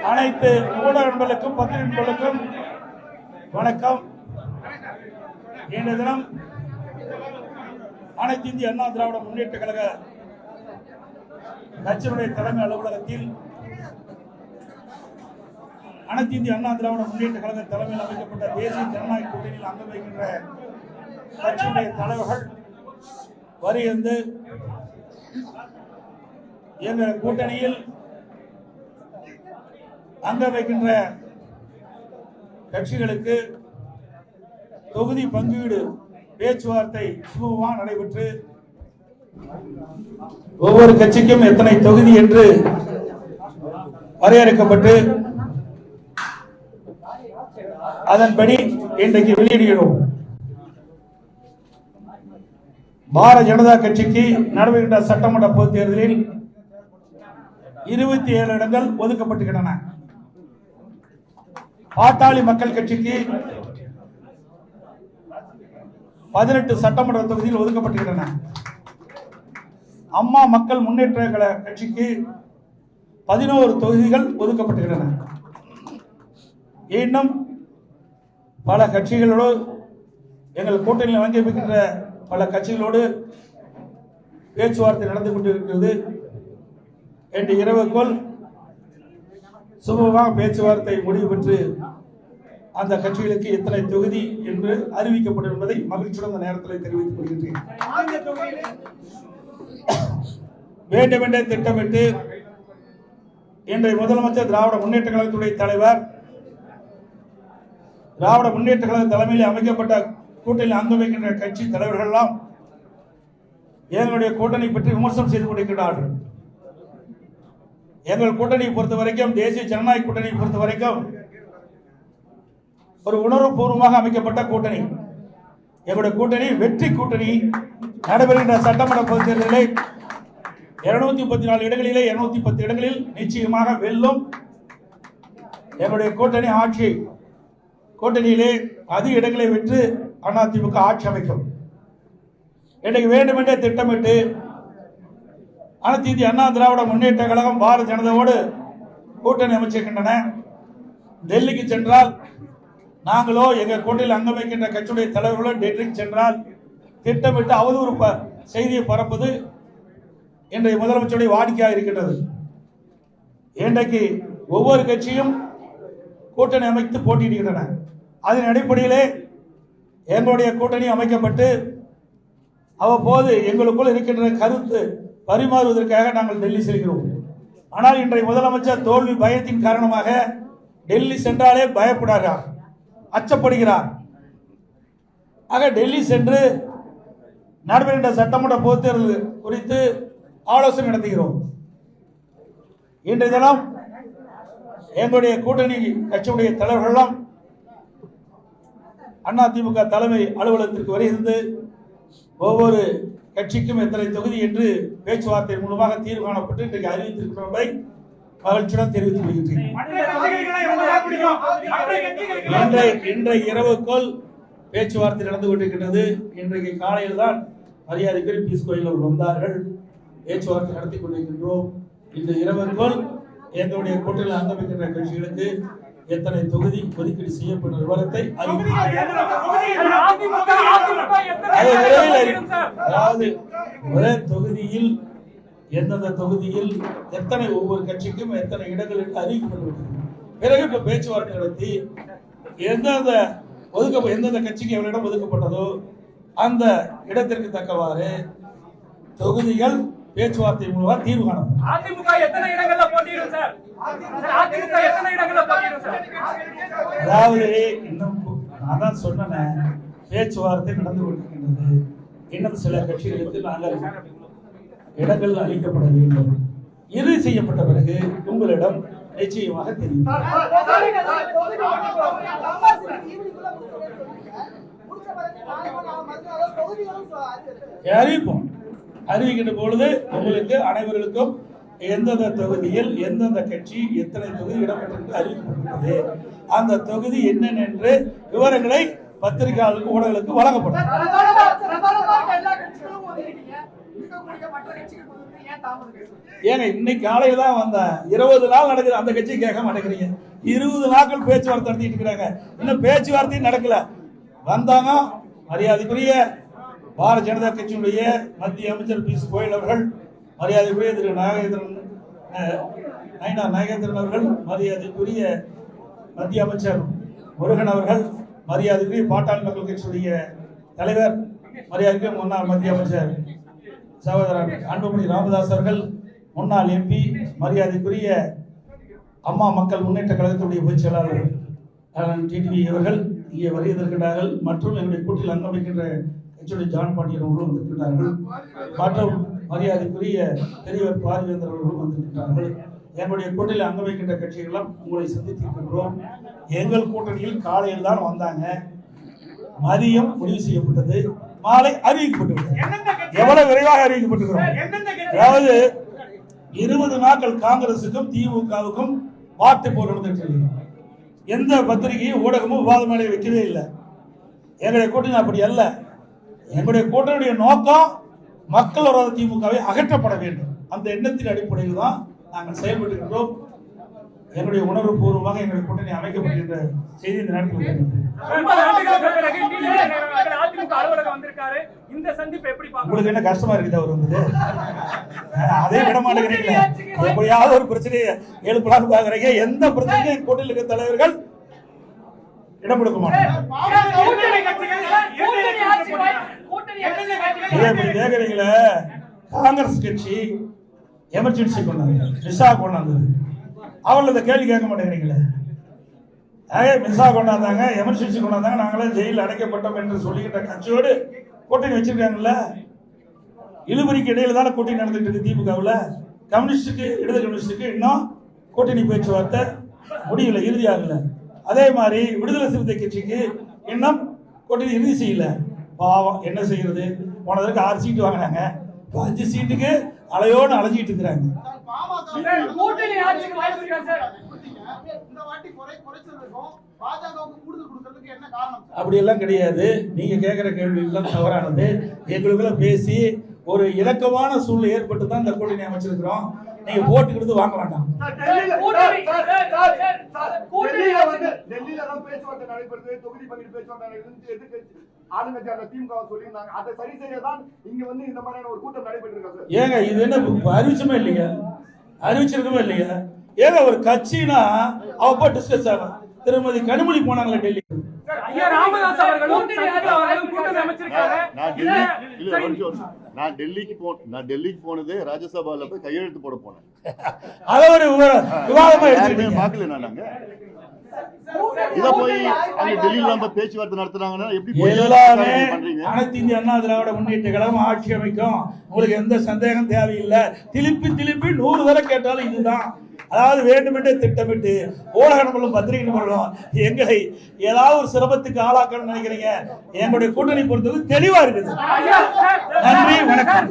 அனைத்து ஊடக நண்பர்களுக்கும் பத்திரிகை நண்பர்களுக்கும் வணக்கம். இன்றைய தினம் அனைத்து இந்திய அண்ணா திராவிட முன்னேற்ற கழக கட்சியினுடைய தலைமை அலுவலகத்தில் அனைத்து இந்திய அண்ணா திராவிட முன்னேற்ற கழக தலைமையில் அமைக்கப்பட்ட தேசிய ஜனநாயக கூட்டணியில் அங்கம் வைக்கின்ற கட்சியுடைய தலைவர்கள் வருகிறது. எங்கள் கூட்டணியில் அங்கம் வைக்கின்ற கட்சிகளுக்கு தொகுதி பங்கீடு பேச்சுவார்த்தை சுமூகமாக நடைபெற்று ஒவ்வொரு கட்சிக்கும் எத்தனை தொகுதி என்று வரையறுக்கப்பட்டு அதன்படி இன்றைக்கு வெளியிடுகிறோம். பாரதிய ஜனதா கட்சிக்கு நடைபெறுகின்ற சட்டமன்ற பொதுத் தேர்தலில் 27 இடங்கள் ஒதுக்கப்பட்டுள்ளன. பாட்டாளி மக்கள் கட்சிக்கு 18 சட்டமன்ற தொகுதியில் ஒதுக்கப்பட்டுள்ளன. அம்மா மக்கள் முன்னேற்ற கழக கட்சிக்கு 11 தொகுதிகள் ஒதுக்கப்பட்டுள்ளன. இன்னும் பல கட்சிகளோடு எங்கள் கூட்டணியில் அங்கீகரிக்கின்ற பல கட்சிகளோடு பேச்சுவார்த்தை நடந்து கொண்டிருக்கிறது. இன்று இரவுக்குள் சுமூகமாக பேச்சுவார்த்தை முடிவு பெற்று அந்த கட்சிகளுக்கு எத்தனை தொகுதி என்று அறிவிக்கப்படும் என்பதை மகிழ்ச்சியுடன் இந்த நேரத்தில் தெரிவித்துக் கொள்கின்றேன். வேண்டுமென்றே திட்டமிட்டு இன்றைய முதலமைச்சர் திராவிட முன்னேற்ற கழகத்துடைய தலைவர் திராவிட முன்னேற்ற கழக தலைமையில் அமைக்கப்பட்ட கூட்டணியில் அங்கம் வைக்கின்ற கட்சி தலைவர்கள் எல்லாம் எங்களுடைய கூட்டணி பற்றி விமர்சனம் செய்து கொண்டிருக்கிறார்கள். எங்கள் கூட்டணியை பொறுத்த வரைக்கும், தேசிய ஜனநாயக கூட்டணியை பொறுத்த வரைக்கும் ஒரு உணர்வுபூர்வமாக அமைக்கப்பட்ட கூட்டணி. எங்களுடைய கூட்டணி வெற்றி கூட்டணி. நடைபெறுகின்ற சட்டமன்ற பொதுத் தேர்தலில் 234 இடங்களிலே 210 இடங்களில் நிச்சயமாக வெல்லும். எங்களுடைய கூட்டணி ஆட்சி கூட்டணியிலே அதிக இடங்களை வென்று அதிமுக ஆட்சி அமைக்கும். இன்றைக்கு வேண்டுமென்றே திட்டமிட்டு அனைத்து இந்திய அண்ணா திராவிட முன்னேற்ற கழகம் பாரதிய ஜனதாவோடு கூட்டணி அமைச்சிருக்கின்றன. டெல்லிக்கு சென்றால் நாங்களோ எங்கள் கூட்டணியில் அங்கம் வைக்கின்ற கட்சியுடைய தலைவர்களோ டெல்லிக்கு சென்றால் திட்டமிட்டு அவதூறு செய்தியை பரப்புவது இன்றைய முதலமைச்சருடைய வாடிக்கையாக இருக்கின்றது. இன்றைக்கு ஒவ்வொரு கட்சியும் கூட்டணி அமைத்து போட்டியிடுகின்றன. அதன் அடிப்படையிலே எங்களுடைய கூட்டணி அமைக்கப்பட்டு அவ்வப்போது எங்களுக்குள் இருக்கின்ற கருத்து பரிமாறுவதற்காக நாங்கள் டெல்லி செல்கிறோம். ஆனால் இன்றைய முதலமைச்சர் தோல்வி பயத்தின் காரணமாக டெல்லி சென்றாலே பயப்படுகிறார், அச்சப்படுகிறார். ஆக டெல்லி சென்று நடைபெறுகின்ற சட்டமன்ற பொதுத் தேர்தல் குறித்து ஆலோசனை நடத்துகிறோம். இன்றைய தினம் எங்களுடைய கூட்டணி கட்சியுடைய தலைவர்களும் அதிமுக தலைமை அலுவலகத்திற்கு வருகிறது. ஒவ்வொரு கட்சிக்கும் எத்தனை தொகுதி என்று பேச்சுவார்த்தை மூலமாக தீர்வு காணப்பட்டு இன்றைக்கு அறிவித்திருக்கிறதை மகிழ்ச்சியுடன் தெரிவித்துக் கொள்கின்றேன். இன்றைய இரவுக்குள் பேச்சுவார்த்தை நடந்து கொண்டிருக்கின்றது. இன்றைக்கு காலையில் தான் மரியாதைக்குரிய பீஸ் கோயில் அவர்கள் வந்தார்கள். பேச்சுவார்த்தை நடத்தி கொண்டிருக்கின்றோம். இந்த இரவுக்குள் எங்களுடைய கூட்டணியில் அங்கமைக்கின்ற கட்சிகளுக்கு எத்தனை தொகுதி ஒதுக்கீடு செய்யப்படும் விவரத்தை அதாவது ஒரே தொகுதியில் எந்தெந்த தொகுதியில் எத்தனை ஒவ்வொரு கட்சிக்கும் எத்தனை இடங்கள் என்று அறிவிக்கப்பட்டுவிட்டது. பிறகு இப்ப பேச்சுவார்த்தை நடத்தி எந்தெந்த கட்சிக்கு எவ்வளவு இடம் ஒதுக்கப்பட்டதோ அந்த இடத்திற்கு தக்கவாறு தொகுதிகள் பேச்சுவார்த்தை மூலமாக தீர்வு காணப்படும். அதிமுக எத்தனை இடங்கள்ல போட்டியிடும் சார்? அதிமுக எத்தனை இடங்கள்ல போட்டியிடும் சார்? அதாவது இன்னும் நான் தான் சொன்னேன், பேச்சுவார்த்தை நடந்து கொண்டிருக்கின்றது. இன்னும் சில கட்சிகளுக்கு நாங்கள் இடங்கள் அளிக்கப்பட வேண்டும். இறுதி செய்யப்பட்ட பிறகு உங்களிடம் நிச்சயமாக தெரியும். அறிவிப்போம். அறிவிக்கின்ற பொழுது உங்களுக்கு அனைவர்களுக்கும் எந்தெந்த தொகுதியில் எந்தெந்த கட்சி எத்தனை தொகுதி இடம்பெற்று அறிவிக்கப்பட்டுள்ளது, அந்த தொகுதி என்னென்ன என்று விவரங்களை பத்திரிகையாளர்களுக்கு ஊடகங்களுக்கு வழங்கப்படும். ஏங்க இன்னைக்கு காலையில தான் வந்தேன். 20 நாள் நடக்குது, அந்த கட்சி கேட்க மாட்டேங்கிறீங்க. 20 நாட்கள் பேச்சுவார்த்தை நடத்திட்டு இருக்கிறாங்க, இன்னும் பேச்சுவார்த்தையும் நடக்கல. வந்தாங்க மரியாதைக்குரிய பாரதிய ஜனதா கட்சியினுடைய மத்திய அமைச்சர் பியூஷ் கோயல் அவர்கள், மரியாதைக்குரிய திரு நாகேந்திரன் அவர்கள், மரியாதைக்குரிய மத்திய அமைச்சர் முருகன் அவர்கள், மரியாதைக்குரிய பாட்டாளி மக்கள் கட்சியுடைய தலைவர், மரியாதைக்குரிய முன்னாள் மத்திய அமைச்சர் சகோதரர் அன்புமணி ராமதாஸ் அவர்கள், முன்னாள் எம்பி, மரியாதைக்குரிய அம்மா மக்கள் முன்னேற்ற கழகத்துடைய பொதுச் செயலாளர் டிடிவி அவர்கள் இங்கே வருகிறார்கள். மற்றும் என்னுடைய கூட்டில் அங்கம் வைக்கின்ற கட்சியுடைய ஜான் பாண்டியன் அவர்களும் வந்திருக்கிறார்கள். மற்றும் மரியாதைக்குரிய பெரியவர் பார்வேந்தர் அவர்களும் வந்திருக்கிறார்கள். எங்களுடைய கூட்டணியில் அங்கம் வைக்கின்ற கட்சிகளும் உங்களை சந்தித்திருக்கின்றோம். எங்கள் கூட்டணியில் காலையில் தான் வந்தாங்க, மதியம் முடிவு செய்யப்பட்டது, மாலை அறிவிக்கப்பட்டது. எவ்வளவு விரைவாக அறிவிக்கப்பட்டிருக்கிறோம். அதாவது 20 நாட்கள் காங்கிரசுக்கும் திமுகவுக்கும் வார்த்தை போர் நடந்துட்டு எந்த பத்திரிகையும் ஊடகமும் விவாத மேலே வைக்கவே இல்லை. எங்களுடைய கூட்டணி அப்படி அல்ல. எங்களுடைய கூட்டணியுடைய நோக்கம் மக்கள் விரோத திமுகவை அகற்றப்பட வேண்டும். அந்த எண்ணத்தின் அடிப்படையில் தான் நாங்கள் செயல்பட்டுகின்றோம். எங்களுடைய உணர்வு பூர்வமாக எங்களுடைய கூட்டணி அமைக்கப்பட்டிருக்கின்ற செய்தி இந்த நேரத்தில் உங்களுக்கு என்ன கஷ்டமா இருக்குது? அவர் வந்தது அதே விட மாட்டேங்கிறீங்க. எப்படியாவது ஒரு பிரச்சனையை எழுப்பலான்னு பாக்குறீங்க. எந்த பிரச்சனையும் கூட்டணியில் இருக்கிற தலைவர்கள் இடம் கொடுக்க மாட்டாங்க. கேக்குறீங்களே, காங்கிரஸ் கட்சி எமர்ஜென்சி கொண்டாங்க, மிசா கொண்டாந்தது, அவர்கள் இந்த கேள்வி கேட்க மாட்டேங்கிறீங்களே. மிசா கொண்டாந்தாங்க, எமர்ஜென்சி கொண்டாந்தாங்க, நாங்களே ஜெயிலில் அடைக்கப்பட்டோம் என்று சொல்லிக்கிட்ட கட்சியோடு கூட்டணி வச்சிருக்காங்கல்ல. இழுபறிக்கு இடையில தானே கூட்டணி நடந்துட்டு இருக்கு திமுகவில். கம்யூனிஸ்டுக்கு, இடது கம்யூனிஸ்டுக்கு இன்னும் கூட்டணி பேச்சுவார்த்தை முடியல, இறுதியாகல. அதே மாதிரி விடுதலை சிறுத்தை கட்சிக்கு இன்னும் கூட்டணி இறுதி செய்யல. பாவம், என்ன செய்யறது? போனதற்கு 6 சீட்டு வாங்கினாங்க, 5 சீட்டுக்கு அலையோடு அலைஞ்சிட்டு இருக்கிறாங்க. அப்படி எல்லாம் கிடையாது. நீங்க கேட்கிற கேள்வி எல்லாம் தவறானது. எங்களுக்குள்ள பேசி ஒரு இலக்கமான சூழ்நிலை ஏற்பட்டு தான் இந்த கூட்டணி அமைச்சிருக்கிறோம். நீங்க போட்டுக்கிறது வாங்க வேண்டாம். ஏங்க இது என்ன அறிவிச்சுமே இல்லையா? அறிவிச்சிருக்கவே இல்லையா? ஏங்க ஒரு கட்சினா அவ டிஸ்கஸ் ஆகும். திருமதி கனிமொழி போனாங்களா டெல்லி? நான் டெல்லிக்கு போனது ராஜ்யசபால போய் கையெழுத்து போட போனேன். அத ஒரு விவாதமா எடுத்துட்டீங்க. பார்க்கல நாங்க. இத போய் அங்க டெல்லில நம்ம பேச்சுவார்த்தை நடத்துறாங்கன்னா எப்படி எல்லாமே அனைத்து இந்திய அண்ணா திராவிட முன்னேற்ற கழகம் ஆட்சி அமைக்கும், உங்களுக்கு எந்த சந்தேகம் தேவையில்லை. திருப்பி 100 தடவை கேட்டாலும் இதுதான். அதாவது வேண்டுமென்றே திட்டமிட்டு ஊடக நபர்களும் பத்திரிகை நபர்களும் எங்களை ஏதாவது ஒரு சிரமத்துக்கு ஆளாக்கணும்னு நினைக்கிறீங்க. எங்களுடைய கூட்டணி பொறுத்தவரை தெளிவா இருக்குது. நன்றி, வணக்கம்.